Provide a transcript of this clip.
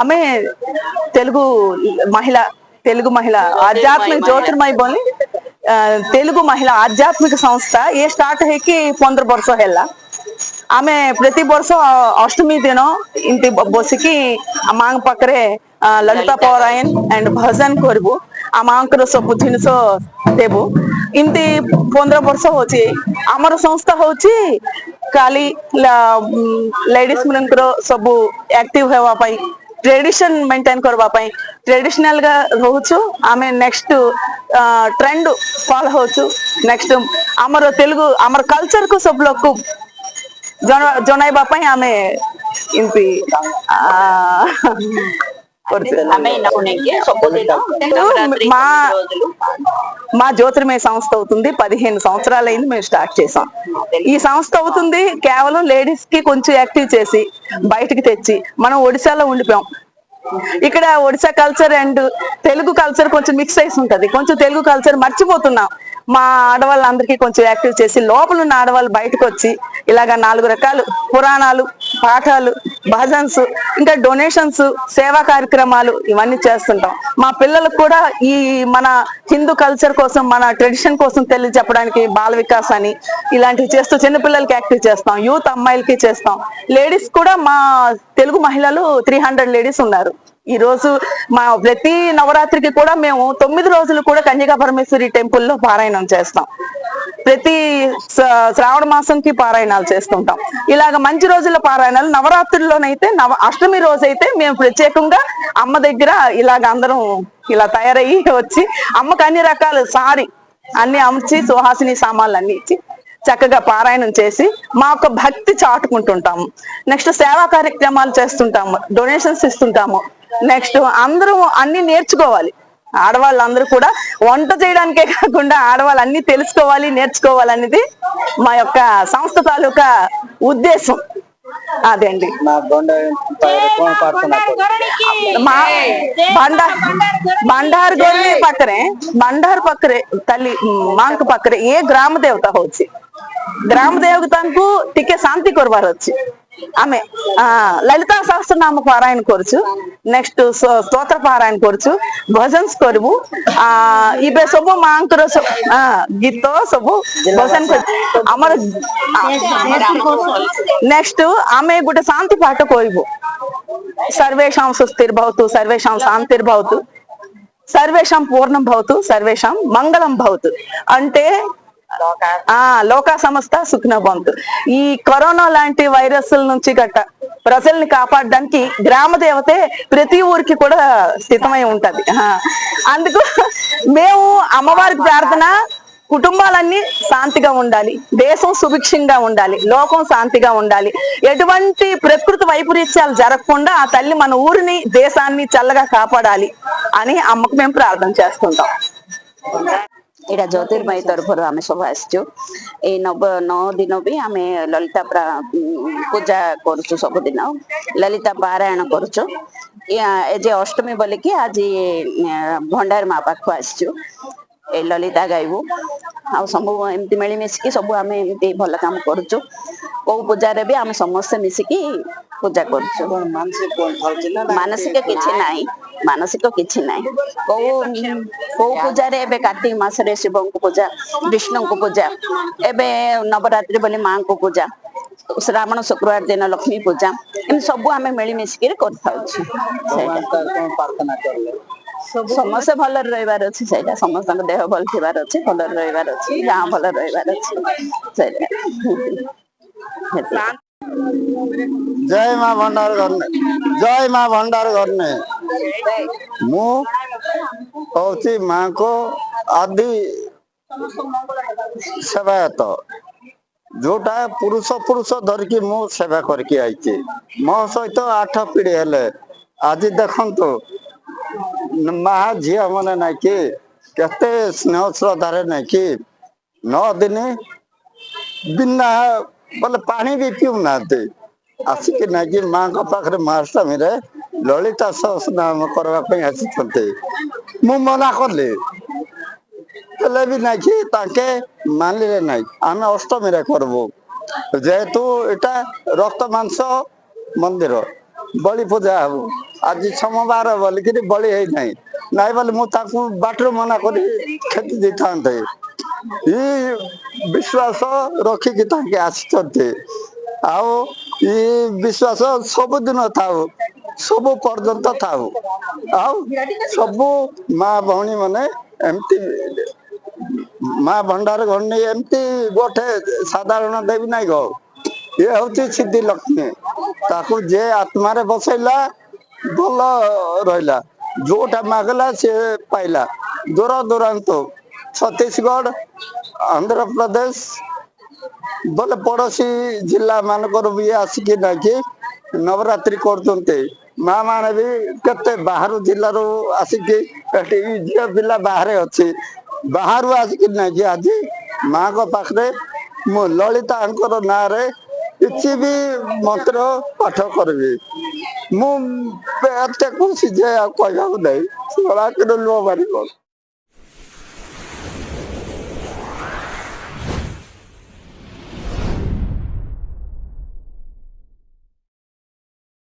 ఆమె తెలుగు మహిళ आध्यात्मिक ज्योतिर्मयी बोली तेलुगु महिला आध्यात्मिक संस्था ये स्टार्ट है कि 15 वर्ष है आमे प्रति वर्ष अष्टमी दिन इंति बसिकी मांग पाखरे ललिता पारायण एंड भजन करबू आ मांकर सब जिनस देबू इमती 15 वर्ष होची आमर संस्था होची खाली लेडीज मनकर सब एक्टिव हेवा पाई ट्रेडिशन मेंटेन करवा पाई ट्रेडिशनल गा रहउछु आमे नेक्स्ट ट्रेंड फॉलो होछु नेक्स्ट आमर तेलुगु आमर कल्चर को सब लोग को जनाइबा पाई आमे इम्पी మా జ్యోతిర్మయ సంస్థ అవుతుంది 15 సంవత్సరాలైంది మేము స్టార్ట్ చేసాం ఈ సంస్థ అవుతుంది కేవలం లేడీస్ కి కొంచెం యాక్టివ్ చేసి బయటికి తెచ్చి మనం ఒడిశాలో ఉండిపోయాం ఇక్కడ Odisha culture and Telugu culture కొంచెం మిక్స్ అయి ఉంటది కొంచెం తెలుగు కల్చర్ మర్చిపోతున్నాం మా ఆడవాళ్ళందరికీ కొంచెం యాక్టివ్ చేసి లోపల ఉన్న ఆడవాళ్ళు బయటకు వచ్చి ఇలాగా 4 రకాలు పురాణాలు పాఠాలు భజన్స్ ఇంకా డొనేషన్స్ సేవా కార్యక్రమాలు ఇవన్నీ చేస్తుంటాం మా పిల్లలకు కూడా ఈ మన హిందూ కల్చర్ కోసం మన ట్రెడిషన్ కోసం తెలియజెప్పడానికి బాల వికాస్ అని ఇలాంటివి చేస్తూ చిన్న పిల్లలకి యాక్టివ్ చేస్తాం యూత్ అమ్మాయిలకి చేస్తాం లేడీస్ కూడా మా తెలుగు మహిళలు 300 లేడీస్ ఉన్నారు ఈ రోజు మా ప్రతి నవరాత్రికి కూడా మేము 9 రోజులు కూడా కన్యకా పరమేశ్వరి టెంపుల్లో పారాయణం చేస్తాం ప్రతి శ్రావణ మాసంకి పారాయణాలు చేస్తుంటాం ఇలాగ మంచి రోజుల పారాయణాలు నవరాత్రుల్లోనైతే అష్టమి రోజైతే మేము ప్రత్యేకంగా అమ్మ దగ్గర ఇలాగ అందరం ఇలా తయారయ్యి వచ్చి అమ్మకు అన్ని రకాల సారీ అన్ని అమర్చి సుహాసిని సామాన్లు అన్ని ఇచ్చి చక్కగా పారాయణం చేసి మా యొక్క భక్తి చాటుకుంటుంటాము నెక్స్ట్ సేవా కార్యక్రమాలు చేస్తుంటాము డొనేషన్స్ ఇస్తుంటాము నెక్స్ట్ అందరూ అన్ని నేర్చుకోవాలి ఆడవాళ్ళందరూ కూడా వంట చేయడానికే కాకుండా ఆడవాళ్ళు అన్ని తెలుసుకోవాలి నేర్చుకోవాలనేది మా యొక్క సంస్థ తాలూకా ఉద్దేశం అదే అండి भंडार गोरने पकरे तली मांक पकरे ये ग्राम देवता होची ग्राम देवता को टिके शांति करवार अच्छी आमे ललिता सहस्रनाम पारायण करछु नेक्स्ट स्तोत्र पारायण करछु भजन्स करबू इबे सब मांकर गीत सब भजन हमर नेक्स्ट आमे गोटे शांति पाठ कहबू सर्वेषां सुस्थिर्भवतु सर्वेषां शांतिर्भवतु सर्वेषां पूर्णं भवतु सर्वेषां मंगलं भवतु अंटे లోకా సమస్త సుఖన బంతు ఈ కరోనా లాంటి వైరస్ల నుంచి గట్ట ప్రజల్ని కాపాడడానికి గ్రామ దేవతే ప్రతి ఊరికి కూడా స్థితమై ఉంటది అందుకు మేము అమ్మవారికి ప్రార్థన కుటుంబాలన్నీ శాంతిగా ఉండాలి దేశం సుభిక్షంగా ఉండాలి లోకం శాంతిగా ఉండాలి ఎటువంటి ప్రకృతి వైపరీత్యాలు జరగకుండా ఆ తల్లి మన ఊరిని దేశాన్ని చల్లగా కాపాడాలి అని అమ్మకు మేము ప్రార్థన చేస్తుంటాం एटा ज्योतिर्मय तरफ आम सब आसचु ए 9 दिन भी आम ललिता पूजा करुचु सबुदिन ललिता पारायण करुचु एजे अष्टमी बोलिकी आज भंडार माँ पाख आसचु ए ललिता गायबू आ सब एमती मिली मिसिकी सब आम एमती भल काम करुचु कौ पूजा भी आम समस्त मिसिकी पूजा करुचु मानसिक किछि नाही मानसिक किछि नाही कौ पूजा रे एबे कार्तिक मास रे शिव को पूजा विष्णु को पूजा एबे नवरात्रि बोली मां को पूजा श्रावण शुक्रवार दिन लक्ष्मी पूजा एम सब आम मिली मिसिकी कर समस्त भल रहिबार अछि सेटा समस्त देह भल थिबार अछि भल रहिबार अछि गां भल रहिबार अछि सेटा जय मां भंडार करने मु होची मां को आदि सेवायत जोटा पुरुष धरिकी मु सेवा करके आईची मो सहित 8 पीढ़ी हेले आज देखंतु माँ झील मैंने ना कि केते स्नेह श्रद्धारे ना कि 9 दिन बिना बोले पानी भी पीऊ ना आसिक ना कि माँ का पाखे महाअष्टमी रे ललिता सहस्रनाम करने आसी मु मना कली भी ना कि मानले ना आम अष्टमी रे करबू जेहेतु एटा रक्त मांस मंदिर बलि पूजा हबू ଆଜି ସୋମବାର ବୋଲିକିରି ବଳି ହେଇନାହିଁ ନାଇଁ ବୋଲି ମୁଁ ତାକୁ ବାଟରୁ ମନା କରି କ୍ଷତି ଦେଇଥାନ୍ତେ ଏଇ ବିଶ୍ୱାସ ରଖିକି ତାଙ୍କେ ଆସିଛନ୍ତି ଆଉ ଏଇ ବିଶ୍ୱାସ ସବୁଦିନ ଥାଉ ସବୁ ପର୍ଯ୍ୟନ୍ତ ଥାଉ ଆଉ ସବୁ ମା ଭଉଣୀ ମାନେ ଏମିତି ମା ଭଣ୍ଡାର ଘଣୀ ଏମିତି ଗୋଟେ ସାଧାରଣ ଦେବୀ ନାଇଁ ଗ ଇଏ ହଉଛି ସିଦ୍ଧି ଲକ୍ଷ୍ମୀ ତାକୁ ଯେ ଆତ୍ମାରେ ବସେଇଲା ଭଲ ରହିଲା ଯୋଉଟା ମାଗିଲା ସେ ପାଇଲା ଦୂର ଦୂରାନ୍ତ ଛତିଶଗଡ଼ ଆନ୍ଧ୍ରପ୍ରଦେଶ ବୋଲେ ପଡୋଶୀ ଜିଲ୍ଲା ମାନଙ୍କର ବି ଆସିକି ନାକି ନବରାତ୍ରି କରୁଛନ୍ତି ମା ମାନେ ବି କେତେ ବାହାରୁ ଜିଲ୍ଲାରୁ ଆସିକି ଏଠି ଝିଅ ପିଲା ବାହାରେ ଅଛି ବାହାରୁ ଆସିକି ନାକି ଆଜି ମାଙ୍କ ପାଖରେ ମୁଁ ଲଳିତାଙ୍କର ନାଁରେ କିଛି ବି ମନ୍ତ୍ର ପାଠ କରିବି ମୁଁ ଏତେ ଖୁସି ଯେ ଆଉ କହିବାକୁ ନାହିଁ ଲୁହ ମାରିବ